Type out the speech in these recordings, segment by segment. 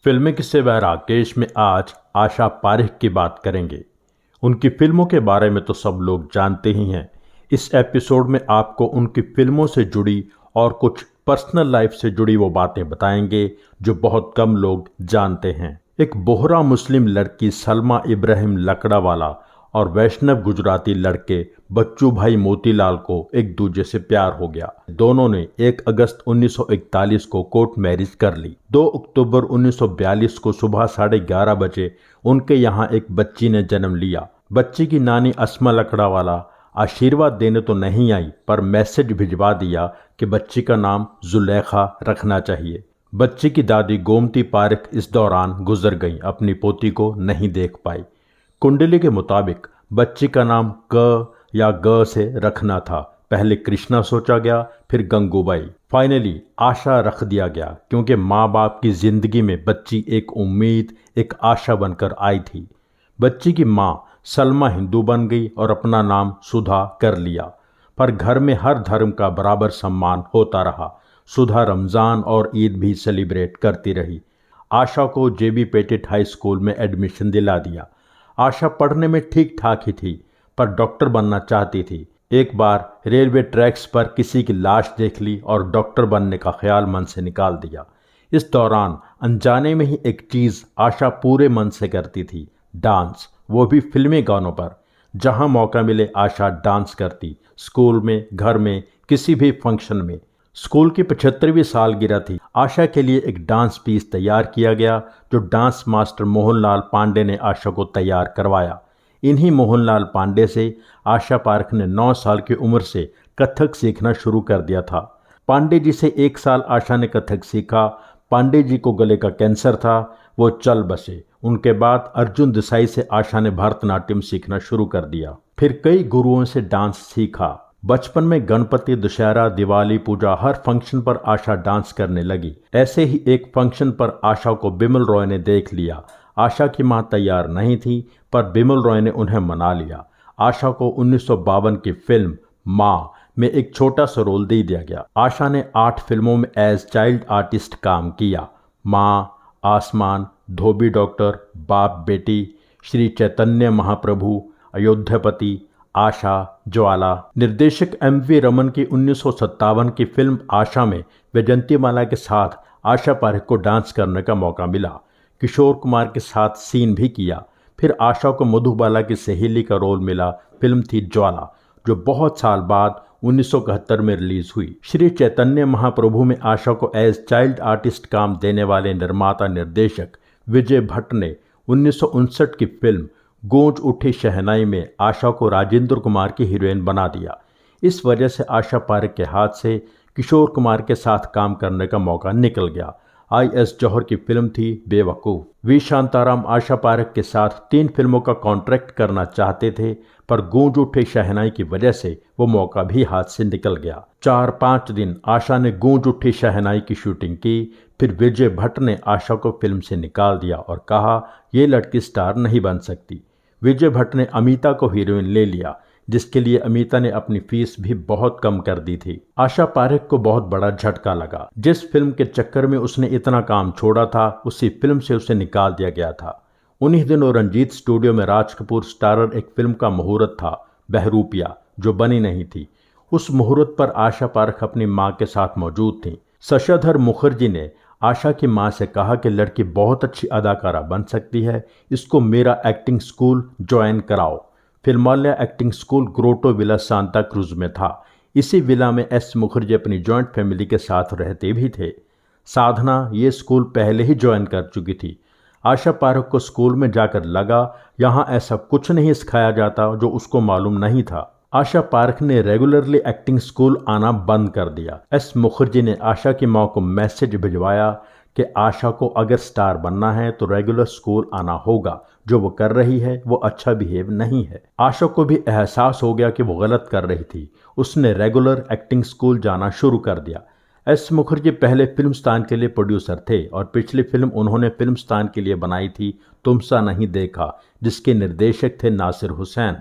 फिल्मी किस्से व राकेश में आज आशा पारेख की बात करेंगे। उनकी फिल्मों के बारे में तो सब लोग जानते ही हैं। इस एपिसोड में आपको उनकी फिल्मों से जुड़ी और कुछ पर्सनल लाइफ से जुड़ी वो बातें बताएंगे जो बहुत कम लोग जानते हैं। एक बोहरा मुस्लिम लड़की सलमा इब्राहिम लकड़ावाला और वैष्णव गुजराती लड़के बच्चू भाई मोतीलाल को एक दूसरे से प्यार हो गया। दोनों ने 1 अगस्त 1941 को कोर्ट मैरिज कर ली। 2 अक्टूबर 1942 को सुबह 11:30 बजे उनके यहाँ एक बच्ची ने जन्म लिया। बच्ची की नानी अस्मा लकड़ावाला आशीर्वाद देने तो नहीं आई, पर मैसेज भिजवा दिया कि बच्ची का नाम जुलेखा रखना चाहिए। बच्ची की दादी गोमती पारेख इस दौरान गुजर गई, अपनी पोती को नहीं देख पाई। कुंडली के मुताबिक बच्ची का नाम क या ग से रखना था। पहले कृष्णा सोचा गया, फिर गंगूबाई, फाइनली आशा रख दिया गया, क्योंकि माँ बाप की जिंदगी में बच्ची एक उम्मीद, एक आशा बनकर आई थी। बच्ची की माँ सलमा हिंदू बन गई और अपना नाम सुधा कर लिया, पर घर में हर धर्म का बराबर सम्मान होता रहा। सुधा रमज़ान और ईद भी सेलिब्रेट करती रही। आशा को जेबी पेटेट हाई स्कूल में एडमिशन दिला दिया। आशा पढ़ने में ठीक ठाक ही थी, पर डॉक्टर बनना चाहती थी। एक बार रेलवे ट्रैक्स पर किसी की लाश देख ली और डॉक्टर बनने का ख्याल मन से निकाल दिया। इस दौरान अनजाने में ही एक चीज़ आशा पूरे मन से करती थी, डांस, वो भी फिल्मी गानों पर। जहां मौका मिले आशा डांस करती, स्कूल में, घर में, किसी भी फंक्शन में। स्कूल की 75वीं सालगिरह थी। आशा के लिए एक डांस पीस तैयार किया गया, जो डांस मास्टर मोहनलाल पांडे ने आशा को तैयार करवाया। इन्हीं मोहनलाल पांडे से आशा पारेख ने 9 साल की उम्र से कथक सीखना शुरू कर दिया था। पांडे जी से 1 साल आशा ने कथक सीखा। पांडे जी को गले का कैंसर था, वो चल बसे। उनके बाद अर्जुन देसाई से आशा ने भरतनाट्यम सीखना शुरू कर दिया। फिर कई गुरुओं से डांस सीखा। बचपन में गणपति, दशहरा, दिवाली, पूजा, हर फंक्शन पर आशा डांस करने लगी। ऐसे ही एक फंक्शन पर आशा को बिमल रॉय ने देख लिया। आशा की मां तैयार नहीं थी, पर बिमल रॉय ने उन्हें मना लिया। आशा को 1952 की फिल्म मां में एक छोटा सा रोल दे दिया गया। आशा ने 8 फिल्मों में एज चाइल्ड आर्टिस्ट काम किया। मां, आसमान, धोबी डॉक्टर, बाप बेटी, श्री चैतन्य महाप्रभु, अयोध्यापति, आशा, ज्वाला। निर्देशक MV रमन की 1957 की फिल्म आशा में वैजंतीमाला के साथ आशा पारेख को डांस करने का मौका मिला। किशोर कुमार के साथ सीन भी किया। फिर आशा को मधुबाला की सहेली का रोल मिला। फिल्म थी ज्वाला, जो बहुत साल बाद 1971 में रिलीज हुई। श्री चैतन्य महाप्रभु में आशा को एज चाइल्ड आर्टिस्ट काम देने वाले निर्माता निर्देशक विजय भट्ट ने 1959 की फिल्म गूंज उठी शहनाई में आशा को राजेंद्र कुमार की हीरोइन बना दिया। इस वजह से आशा पारेख के हाथ से किशोर कुमार के साथ काम करने का मौका निकल गया। IS जौहर की फिल्म थी बेवकूफ़। वी शांताराम आशा पारेख के साथ 3 फिल्मों का कॉन्ट्रैक्ट करना चाहते थे, पर गूंज उठे शहनाई की वजह से वो मौका भी हाथ से निकल गया। 4-5 दिन आशा ने गूंज उठी शहनाई की शूटिंग की। फिर विजय भट्ट ने आशा को फिल्म से निकाल दिया और कहा, ये लड़की स्टार नहीं बन सकती। विजय भट्ट ने अमीता को हीरोइन ले लिया, जिसके लिए अमीता ने अपनी फीस भी बहुत कम कर दी थी। आशा पारेख को बहुत बड़ा झटका लगा। जिस फिल्म के चक्कर में उसने इतना काम छोड़ा था, उसी फिल्म से उसे निकाल दिया गया था। उन्हीं दिनों रंजीत स्टूडियो में राज कपूर स्टारर एक फिल्म का मुहूर्त था, बहरूपिया, जो बनी नहीं थी। उस मुहूर्त पर आशा पारेख अपनी मां के साथ मौजूद थी। शशधर मुखर्जी ने आशा की मां से कहा कि लड़की बहुत अच्छी अदाकारा बन सकती है, इसको मेरा एक्टिंग स्कूल ज्वाइन कराओ। Filmalaya acting school grotto villa Santa cruise में था। इसी विला में S मुखर्जी अपनी जॉइंट फैमिली के साथ रहते भी थे। साधना ये स्कूल पहले ही ज्वाइन कर चुकी थी। आशा पारेख को स्कूल में जाकर लगा, यहाँ ऐसा कुछ नहीं सिखाया जाता जो उसको मालूम नहीं था। आशा पारेख ने रेगुलरली एक्टिंग स्कूल आना बंद कर दिया। S मुखर्जी ने आशा की मां को मैसेज भिजवाया कि आशा को अगर स्टार बनना है तो रेगुलर स्कूल आना होगा। जो वो कर रही है वो अच्छा बिहेव नहीं है। आशा को भी एहसास हो गया कि वो गलत कर रही थी। उसने रेगुलर एक्टिंग स्कूल जाना शुरू कर दिया। S मुखर्जी पहले फिल्मस्तान के लिए प्रोड्यूसर थे और पिछली फिल्म उन्होंने फिल्मस्तान के लिए बनाई थी तुमसा नहीं देखा, जिसके निर्देशक थे नासिर हुसैन।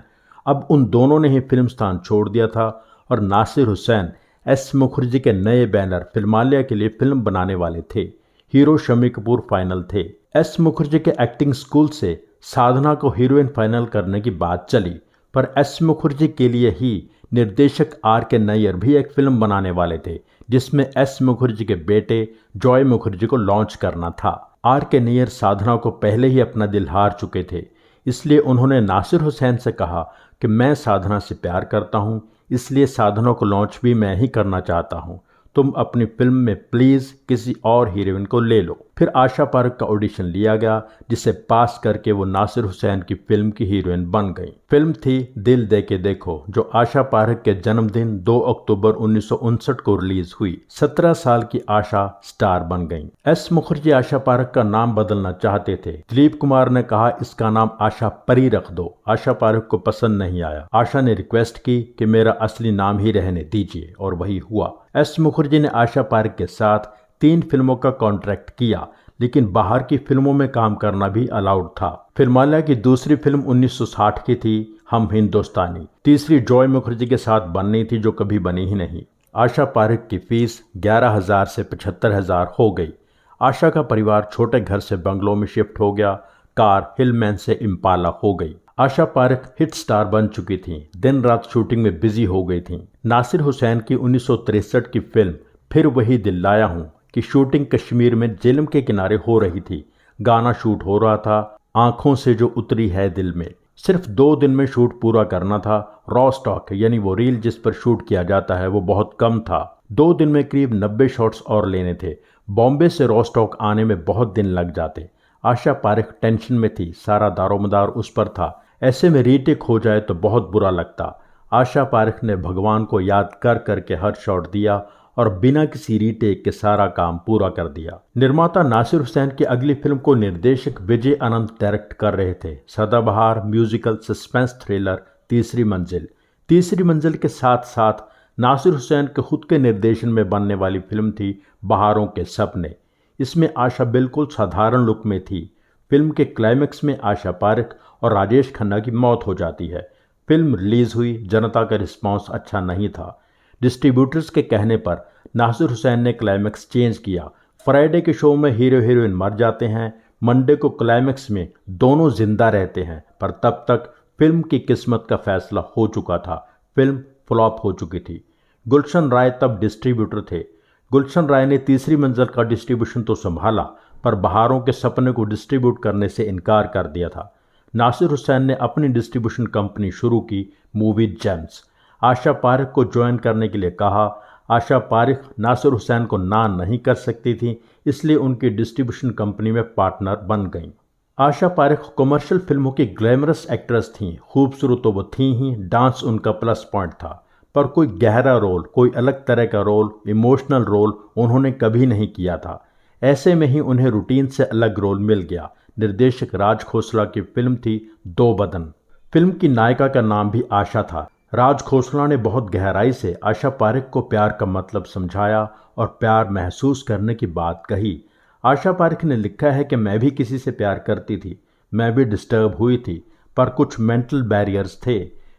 अब उन दोनों ने ही फिल्मस्तान छोड़ दिया था और नासिर हुसैन S मुखर्जी के नए बैनर फिल्मालय के लिए फिल्म बनाने वाले थे। हीरो शम्मी कपूर फाइनल थे। एस मुखर्जी के एक्टिंग स्कूल से साधना को हीरोइन फाइनल करने की बात चली, पर एस मुखर्जी के लिए ही निर्देशक आर के नैयर भी एक फिल्म बनाने वाले थे जिसमें एस मुखर्जी के बेटे जॉय मुखर्जी को लॉन्च करना था। आर के नैयर साधना को पहले ही अपना दिल हार चुके थे, इसलिए उन्होंने नासिर हुसैन से कहा कि मैं साधना से प्यार करता हूं, इसलिए साधना को लॉन्च भी मैं ही करना चाहता हूं, तुम अपनी फिल्म में प्लीज किसी और हीरोइन को ले लो। फिर आशा पारेख का ऑडिशन लिया गया, जिसे पास करके वो नासिर हुसैन की फिल्म की हीरोइन बन गई। फिल्म थी दिल दे के देखो, जो आशा पारेख के जन्मदिन 2 अक्टूबर 1959 को रिलीज हुई। 17 साल की आशा स्टार बन गई। एस मुखर्जी आशा पारेख का नाम बदलना चाहते थे। दिलीप कुमार ने कहा इसका नाम आशा परी रख दो। आशा पारेख को पसंद नहीं आया। आशा ने रिक्वेस्ट की कि मेरा असली नाम ही रहने दीजिए, और वही हुआ। एस मुखर्जी ने आशा पारेख के साथ 3 फिल्मों का कॉन्ट्रैक्ट किया, लेकिन बाहर की फिल्मों में काम करना भी अलाउड था। फिर माल्या की दूसरी फिल्म 1960 की थी, हम हिंदुस्तानी। तीसरी जॉय मुखर्जी के साथ बननी थी, जो कभी बनी ही नहीं। आशा पारेख की फीस 11,000 से 75,000 हो गई। आशा का परिवार छोटे घर से बंगलों में शिफ्ट हो गया। कार हिलमैन से इम्पाला हो गई। आशा पारेख हिट स्टार बन चुकी थीं, दिन रात शूटिंग में बिजी हो गई थीं। नासिर हुसैन की 1963 की फिल्म फिर वही दिल लाया हूं की शूटिंग कश्मीर में जेलम के किनारे हो रही थी। गाना शूट हो रहा था, आंखों से जो उतरी है दिल में। सिर्फ 2 दिन में शूट पूरा करना था। रॉ स्टॉक यानी वो रील जिस पर शूट किया जाता है वो बहुत कम था। 2 दिन में करीब 90 शॉट्स और लेने थे। बॉम्बे से रॉ स्टॉक आने में बहुत दिन लग जाते। आशा पारेख टेंशन में थी, सारा दारोमदार उस पर था। ऐसे में रीटेक हो जाए तो बहुत बुरा लगता। आशा पारेख ने भगवान को याद कर करके हर शॉट दिया और बिना किसी रीटेक के सारा काम पूरा कर दिया। निर्माता नासिर हुसैन की अगली फिल्म को निर्देशक विजय अनंत डायरेक्ट कर रहे थे। सदाबहार म्यूजिकल सस्पेंस थ्रिलर तीसरी मंजिल। तीसरी मंजिल के साथ साथ नासिर हुसैन के खुद के निर्देशन में बनने वाली फिल्म थी बहारों के सपने। इसमें आशा बिल्कुल साधारण लुक में थी। फिल्म के क्लाइमेक्स में आशा पारेख और राजेश खन्ना की मौत हो जाती है। फिल्म रिलीज हुई, जनता का रिस्पांस अच्छा नहीं था। डिस्ट्रीब्यूटर्स के कहने पर नासिर हुसैन ने क्लाइमेक्स चेंज किया। फ्राइडे के शो में हीरो हीरोइन मर जाते हैं, मंडे को क्लाइमेक्स में दोनों जिंदा रहते हैं, पर तब तक फिल्म की किस्मत का फैसला हो चुका था। फिल्म फ्लॉप हो चुकी थी। गुलशन राय तब डिस्ट्रीब्यूटर थे। गुलशन राय ने तीसरी मंजिल का डिस्ट्रीब्यूशन तो संभाला, पर बहारों के सपने को डिस्ट्रीब्यूट करने से इनकार कर दिया था। नासिर हुसैन ने अपनी डिस्ट्रीब्यूशन कंपनी शुरू की, मूवी जेम्स। आशा पारेख को ज्वाइन करने के लिए कहा। आशा पारेख नासिर हुसैन को ना नहीं कर सकती थी, इसलिए उनकी डिस्ट्रीब्यूशन कंपनी में पार्टनर बन गईं। आशा पारेख कमर्शियल फिल्मों की ग्लैमरस एक्ट्रेस थीं। खूबसूरत तो वो थीं ही, डांस उनका प्लस पॉइंट था, पर कोई गहरा रोल, कोई अलग तरह का रोल, इमोशनल रोल उन्होंने कभी नहीं किया था। ऐसे में ही उन्हें रूटीन से अलग रोल मिल गया। निर्देशक राज खोसला की फिल्म थी दो बदन। फिल्म की नायिका का नाम भी आशा था। राज खोसला ने बहुत गहराई से आशा पारेख को प्यार का मतलब समझाया और प्यार महसूस करने की बात कही। आशा पारेख ने लिखा है कि मैं भी किसी से प्यार करती थी, मैं भी डिस्टर्ब हुई थी, पर कुछ मेंटल बैरियर्स थे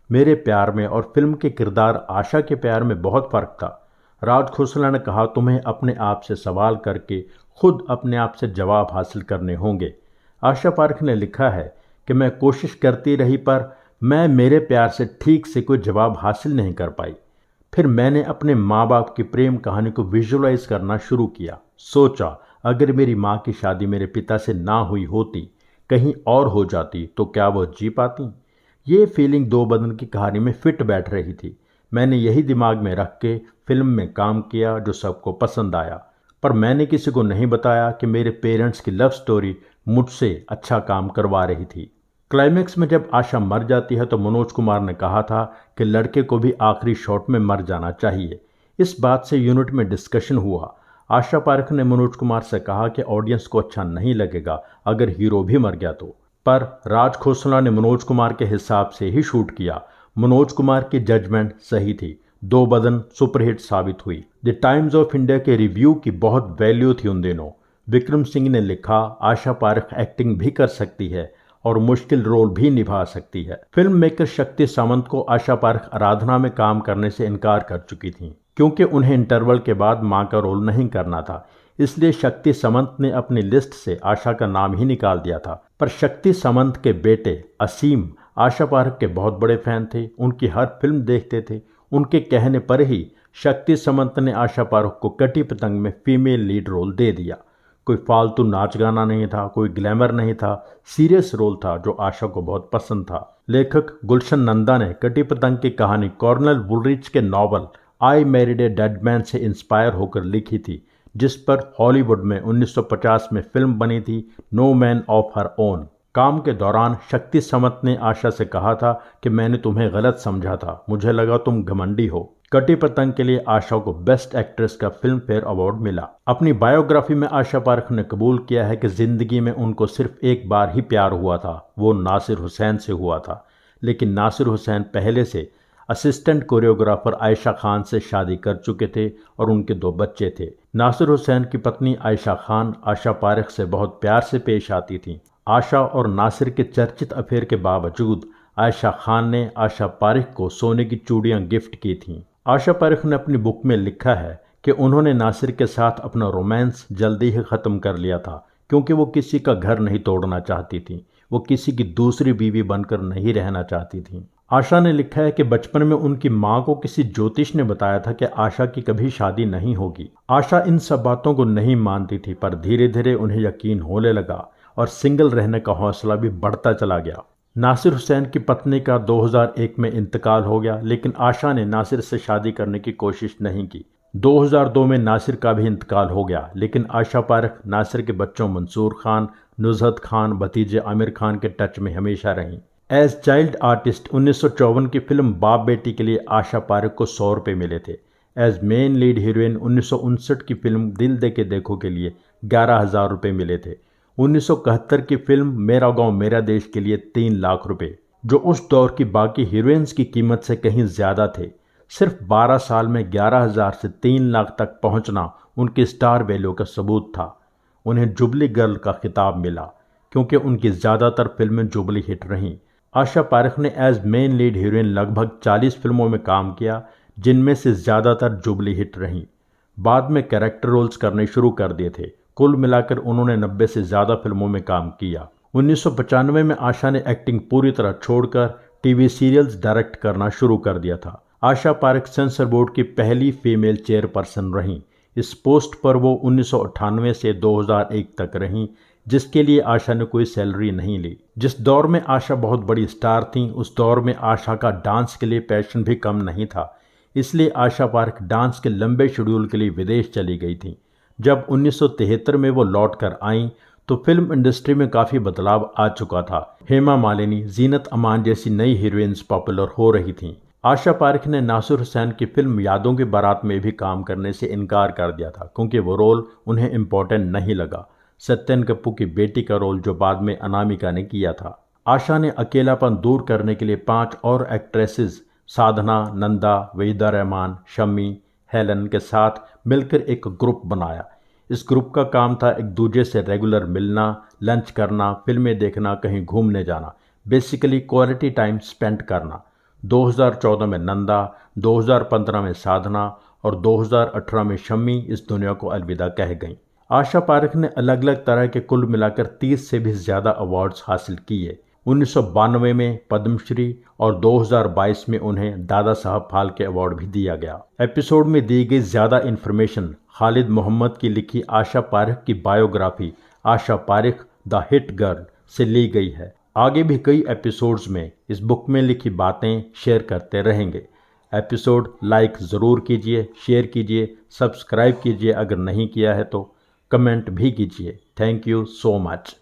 मेरे प्यार में और फिल्म के किरदार आशा के प्यार में बहुत फर्क था। राज खोसला ने कहा, तुम्हें अपने आप से सवाल करके खुद अपने आप से जवाब हासिल करने होंगे। आशा पारेख ने लिखा है कि मैं कोशिश करती रही, पर मैं मेरे प्यार से ठीक से कोई जवाब हासिल नहीं कर पाई। फिर मैंने अपने माँ बाप की प्रेम कहानी को विजुअलाइज करना शुरू किया। सोचा अगर मेरी माँ की शादी मेरे पिता से ना हुई होती, कहीं और हो जाती, तो क्या वो जी पाती। ये फीलिंग दो बदन की कहानी में फिट बैठ रही थी। मैंने यही दिमाग में रख के फिल्म में काम किया, जो सबको पसंद आया। पर मैंने किसी को नहीं बताया कि मेरे पेरेंट्स की लव स्टोरी मुझसे अच्छा काम करवा रही थी। क्लाइमेक्स में जब आशा मर जाती है तो मनोज कुमार ने कहा था कि लड़के को भी आखिरी शॉट में मर जाना चाहिए। इस बात से यूनिट में डिस्कशन हुआ। आशा पारेख ने मनोज कुमार से कहा कि ऑडियंस को अच्छा नहीं लगेगा अगर हीरो भी मर गया तो, पर राज खोसला ने मनोज कुमार के हिसाब से ही शूट किया। मनोज कुमार की जजमेंट सही थी। दो बदन सुपरहिट साबित हुई। द टाइम्स ऑफ इंडिया के रिव्यू की बहुत वैल्यू थी उन दिनों। विक्रम सिंह ने लिखा, आशा पारेख एक्टिंग भी कर सकती है और मुश्किल रोल भी निभा सकती है। फिल्म मेकर शक्ति सामंत को आशा पारेख आराधना में काम करने से इनकार कर चुकी थीं, क्योंकि उन्हें इंटरवल के बाद मां का रोल नहीं करना था। इसलिए शक्ति समंत ने अपनी लिस्ट से आशा का नाम ही निकाल दिया था। पर शक्ति समंत के बेटे असीम आशा पारेख के बहुत बड़े फैन थे, उनकी हर फिल्म देखते थे। उनके कहने पर ही शक्ति समंत ने आशा पारेख को कटी पतंग में फीमेल लीड रोल दे दिया। कोई फालतू नाच गाना नहीं था, कोई ग्लैमर नहीं था, सीरियस रोल था जो आशा को बहुत पसंद था। लेखक गुलशन नंदा ने कटी पतंग की कहानी कॉर्नेल वुलरिच के novel I married a dead man से इंस्पायर होकर लिखी थी, जिस पर हॉलीवुड में 1950 में फिल्म बनी थी no man of her own. काम के दौरान शक्ति समंत ने आशा से कहा था कि मैंने तुम्हें गलत समझा था, मुझे लगा तुम घमंडी हो। कटी पतंग के लिए आशा को बेस्ट एक्ट्रेस का फिल्म फेयर अवार्ड मिला। अपनी बायोग्राफी में आशा पारेख ने कबूल किया है कि जिंदगी में उनको सिर्फ एक बार ही प्यार हुआ था, वो नासिर हुसैन से हुआ था। लेकिन नासिर हुसैन पहले से असिस्टेंट कोरियोग्राफर आयशा खान से शादी कर चुके थे और उनके 2 बच्चे थे। नासिर हुसैन की पत्नी आयशा खान आशा पारेख से बहुत प्यार से पेश आती थीं। आशा और नासिर के चर्चित अफेयर के बावजूद आयशा खान ने आशा पारेख को सोने की चूड़ियां गिफ्ट की थीं। आशा पारेख ने अपनी बुक में लिखा है कि उन्होंने नासिर के साथ अपना रोमांस जल्दी ही ख़त्म कर लिया था, क्योंकि वो किसी का घर नहीं तोड़ना चाहती थी, वो किसी की दूसरी बीवी बनकर नहीं रहना चाहती थी। आशा ने लिखा है कि बचपन में उनकी मां को किसी ज्योतिष ने बताया था कि आशा की कभी शादी नहीं होगी। आशा इन सब बातों को नहीं मानती थी, पर धीरे धीरे उन्हें यकीन होने लगा और सिंगल रहने का हौसला भी बढ़ता चला गया। नासिर हुसैन की पत्नी का 2001 में इंतकाल हो गया, लेकिन आशा ने नासिर से शादी करने की कोशिश नहीं की। 2002 में नासिर का भी इंतकाल हो गया, लेकिन आशा पारेख नासिर के बच्चों मंसूर खान, नुज़हत खान, भतीजे आमिर खान के टच में हमेशा रहीं। एज चाइल्ड आर्टिस्ट 1954 की फिल्म बाप बेटी के लिए आशा पारेख को 100 रुपये मिले थे। एज मेन लीड हीरोइन 1959 की फिल्म दिल दे के देखो के लिए 11,000 रुपये मिले थे। 1971 की फिल्म मेरा गांव मेरा देश के लिए 3 लाख रुपए, जो उस दौर की बाकी हीरोइंस की कीमत से कहीं ज्यादा थे। सिर्फ 12 साल में 11,000 से 3 लाख तक पहुंचना उनकी स्टार वैल्यू का सबूत था। उन्हें जुबली गर्ल का खिताब मिला क्योंकि उनकी ज़्यादातर फिल्में जुबली हिट रहीं। आशा पारेख ने एज मेन लीड हीरोइन लगभग 40 फिल्मों में काम किया, जिनमें से ज़्यादातर जुबली हिट रहीं। बाद में कैरेक्टर रोल्स करने शुरू कर दिए थे। कुल मिलाकर उन्होंने 90 से ज़्यादा फिल्मों में काम किया। 1995 में आशा ने एक्टिंग पूरी तरह छोड़कर टीवी सीरियल्स डायरेक्ट करना शुरू कर दिया था। आशा पारेख सेंसर बोर्ड की पहली फीमेल चेयरपर्सन रहीं। इस पोस्ट पर वो 1998 से 2001 तक रहीं, जिसके लिए आशा ने कोई सैलरी नहीं ली। जिस दौर में आशा बहुत बड़ी स्टार थीं, उस दौर में आशा का डांस के लिए पैशन भी कम नहीं था। इसलिए आशा पारेख डांस के लंबे शेड्यूल के लिए विदेश चली गई थीं। जब 1973 में वो लौट कर आईं तो फिल्म इंडस्ट्री में काफ़ी बदलाव आ चुका था। हेमा मालिनी, जीनत अमान जैसी नई हीरोइंस पॉपुलर हो रही थीं। आशा पारेख ने नासिर हुसैन की फिल्म यादों की बारात में भी काम करने से इनकार कर दिया था, क्योंकि वो रोल उन्हें इम्पोर्टेंट नहीं लगा। सत्यन कपूर की बेटी का रोल जो बाद में अनामिका ने किया था। आशा ने अकेलापन दूर करने के लिए 5 और एक्ट्रेसेस साधना, नंदा, वहीदा रहमान, शम्मी, हेलन के साथ मिलकर एक ग्रुप बनाया। इस ग्रुप का काम था एक दूसरे से रेगुलर मिलना, लंच करना, फिल्में देखना, कहीं घूमने जाना, बेसिकली क्वालिटी टाइम स्पेंड करना। 2014 में नंदा, 2015 में साधना और 2018 में शम्मी इस दुनिया को अलविदा कह गईं। आशा पारेख ने अलग अलग तरह के कुल मिलाकर 30 से भी ज़्यादा अवार्ड्स हासिल किए। 1992 में पद्मश्री और 2022 में उन्हें दादा साहब फाल्के अवार्ड भी दिया गया। एपिसोड में दी गई ज़्यादा इन्फॉर्मेशन खालिद मोहम्मद की लिखी आशा पारेख की biography Asha Parekh the hit girl से ली गई है। आगे भी कई एपिसोड्स में इस बुक में लिखी बातें शेयर करते रहेंगे। एपिसोड लाइक ज़रूर कीजिए, शेयर कीजिए, सब्सक्राइब कीजिए, अगर नहीं किया है तो कमेंट भी कीजिए। Thank you so much.